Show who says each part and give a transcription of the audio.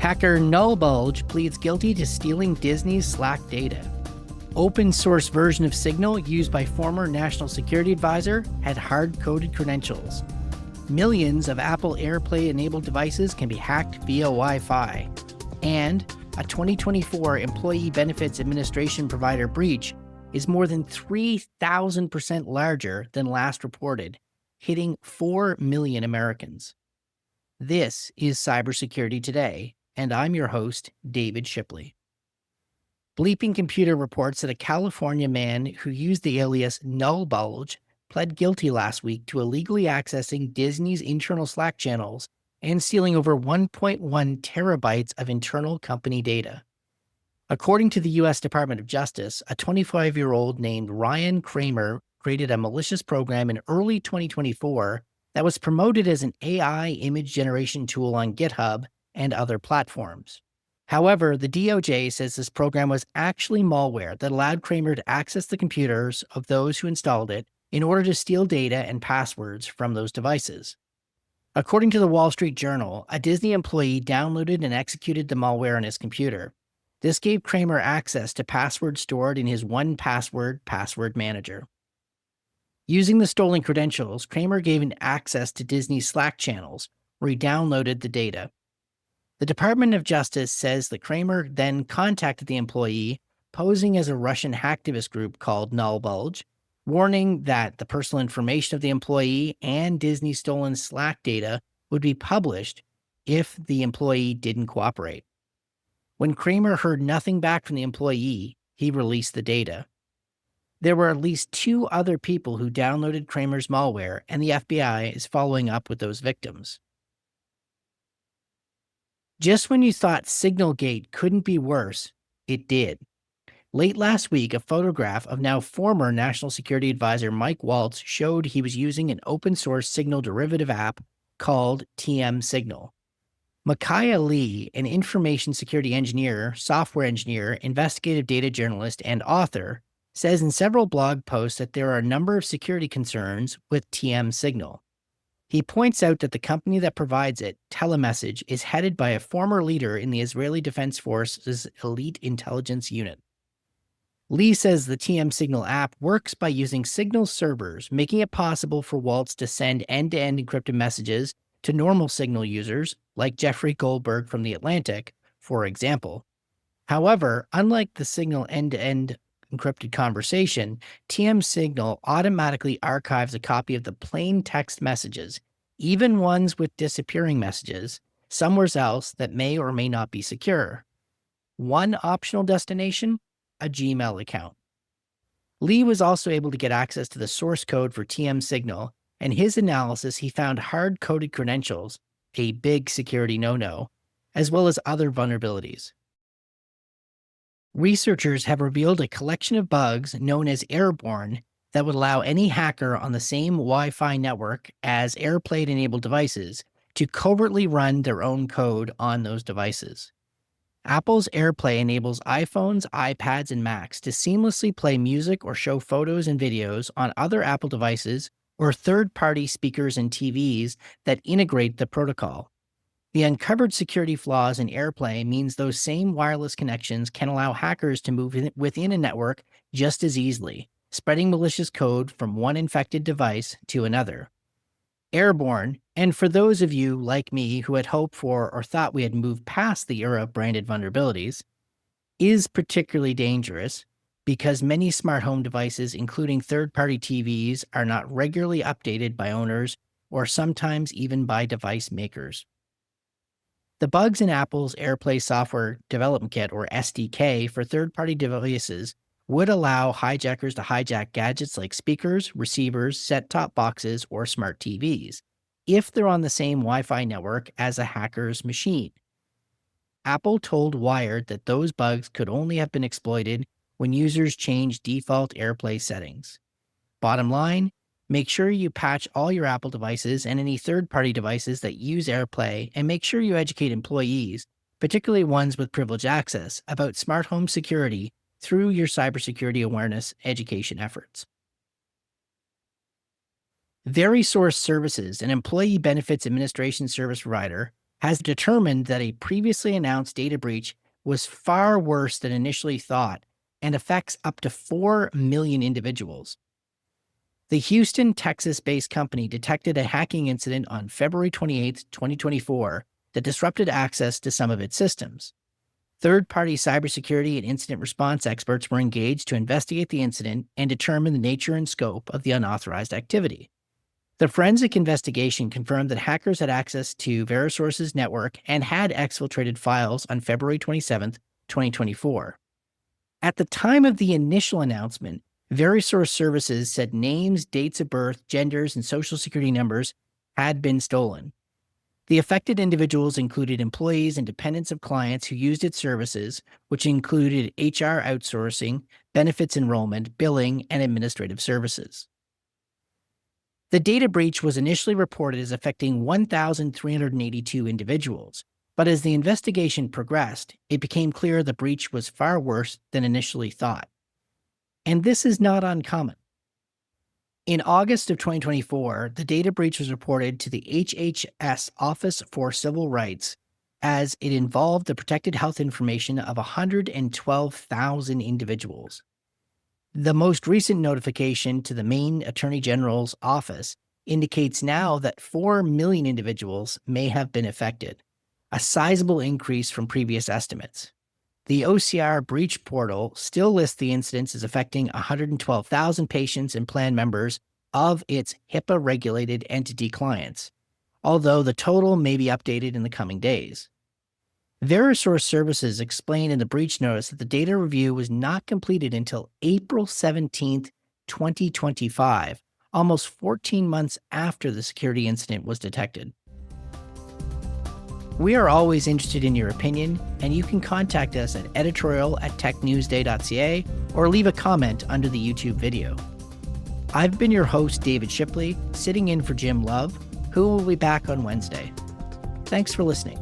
Speaker 1: Hacker Null Bulge pleads guilty to stealing Disney's Slack data. Open source version of Signal used by former national security advisor had hard-coded credentials. Millions of Apple AirPlay-enabled devices can be hacked via Wi-Fi. And a 2024 Employee Benefits Administration provider breach is more than 3,000% larger than last reported, hitting 4 million Americans. This is Cybersecurity Today, and I'm your host, David Shipley. Bleeping Computer reports that a California man who used the alias Null Bulge pled guilty last week to illegally accessing Disney's internal Slack channels and stealing over 1.1 terabytes of internal company data. According to the U.S. Department of Justice, a 25-year-old named Ryan Kramer created a malicious program in early 2024 that was promoted as an AI image generation tool on GitHub and other platforms. However, the DOJ says this program was actually malware that allowed Kramer to access the computers of those who installed it in order to steal data and passwords from those devices. According to the Wall Street Journal, a Disney employee downloaded and executed the malware on his computer. This gave Kramer access to passwords stored in his 1Password password manager. Using the stolen credentials, Kramer gave him access to Disney's Slack channels, where he downloaded the data. The Department of Justice says that Kramer then contacted the employee, posing as a Russian hacktivist group called Null Bulge, warning that the personal information of the employee and Disney stolen Slack data would be published if the employee didn't cooperate. When Kramer heard nothing back from the employee, he released the data. There were at least 2 other people who downloaded Kramer's malware, and the FBI is following up with those victims. Just when you thought Signalgate couldn't be worse, it did. Late last week, a photograph of now former National Security Advisor Mike Waltz showed he was using an open-source Signal derivative app called TM Signal. Micaiah Lee, an information security engineer, software engineer, investigative data journalist, and author, says in several blog posts that there are a number of security concerns with TM Signal. He points out that the company that provides it, Telemessage, is headed by a former leader in the Israeli Defense Force's elite intelligence unit. Lee says the TM Signal app works by using Signal servers, making it possible for Waltz to send end-to-end encrypted messages to normal Signal users, like Jeffrey Goldberg from The Atlantic, for example. However, unlike the Signal end-to-end encrypted conversation, TM Signal automatically archives a copy of the plain text messages, even ones with disappearing messages, somewhere else that may or may not be secure. One optional destination? A Gmail account. Lee was also able to get access to the source code for TM Signal, and his analysis he found hard-coded credentials, a big security no-no, as well as other vulnerabilities. Researchers have revealed a collection of bugs known as Airborne that would allow any hacker on the same Wi-Fi network as AirPlay-enabled devices to covertly run their own code on those devices. Apple's AirPlay enables iPhones, iPads, and Macs to seamlessly play music or show photos and videos on other Apple devices or third-party speakers and TVs that integrate the protocol. The uncovered security flaws in AirPlay means those same wireless connections can allow hackers to move within a network just as easily, spreading malicious code from one infected device to another. Airborne, and for those of you like me who had hoped for or thought we had moved past the era of branded vulnerabilities, is particularly dangerous because many smart home devices, including third-party TVs, are not regularly updated by owners or sometimes even by device makers. The bugs in Apple's AirPlay Software Development Kit, or SDK, for third-party devices would allow hijackers to hijack gadgets like speakers, receivers, set-top boxes, or smart TVs, if they're on the same Wi-Fi network as a hacker's machine. Apple told Wired that those bugs could only have been exploited when users changed default AirPlay settings. Bottom line, make sure you patch all your Apple devices and any third-party devices that use AirPlay, and make sure you educate employees, particularly ones with privileged access, about smart home security through your cybersecurity awareness education efforts. Verasource Services, an employee benefits administration service provider, has determined that a previously announced data breach was far worse than initially thought and affects up to 4 million individuals. The Houston, Texas-based company detected a hacking incident on February 28, 2024, that disrupted access to some of its systems. Third-party cybersecurity and incident response experts were engaged to investigate the incident and determine the nature and scope of the unauthorized activity. The forensic investigation confirmed that hackers had access to Verasource's network and had exfiltrated files on February 27, 2024. At the time of the initial announcement, Verasource Services said names, dates of birth, genders, and social security numbers had been stolen. The affected individuals included employees and dependents of clients who used its services, which included HR outsourcing, benefits enrollment, billing, and administrative services. The data breach was initially reported as affecting 1,382 individuals, but as the investigation progressed, it became clear the breach was far worse than initially thought. And this is not uncommon. In August of 2024, the data breach was reported to the HHS Office for Civil Rights as it involved the protected health information of 112,000 individuals. The most recent notification to the Maine Attorney General's office indicates now that 4 million individuals may have been affected, a sizable increase from previous estimates. The OCR breach portal still lists the incidents as affecting 112,000 patients and plan members of its HIPAA-regulated entity clients, although the total may be updated in the coming days. Verasource Services explained in the breach notice that the data review was not completed until April 17, 2025, almost 14 months after the security incident was detected. We are always interested in your opinion, and you can contact us at editorial@technewsday.ca or leave a comment under the YouTube video. I've been your host, David Shipley, sitting in for Jim Love, who will be back on Wednesday. Thanks for listening.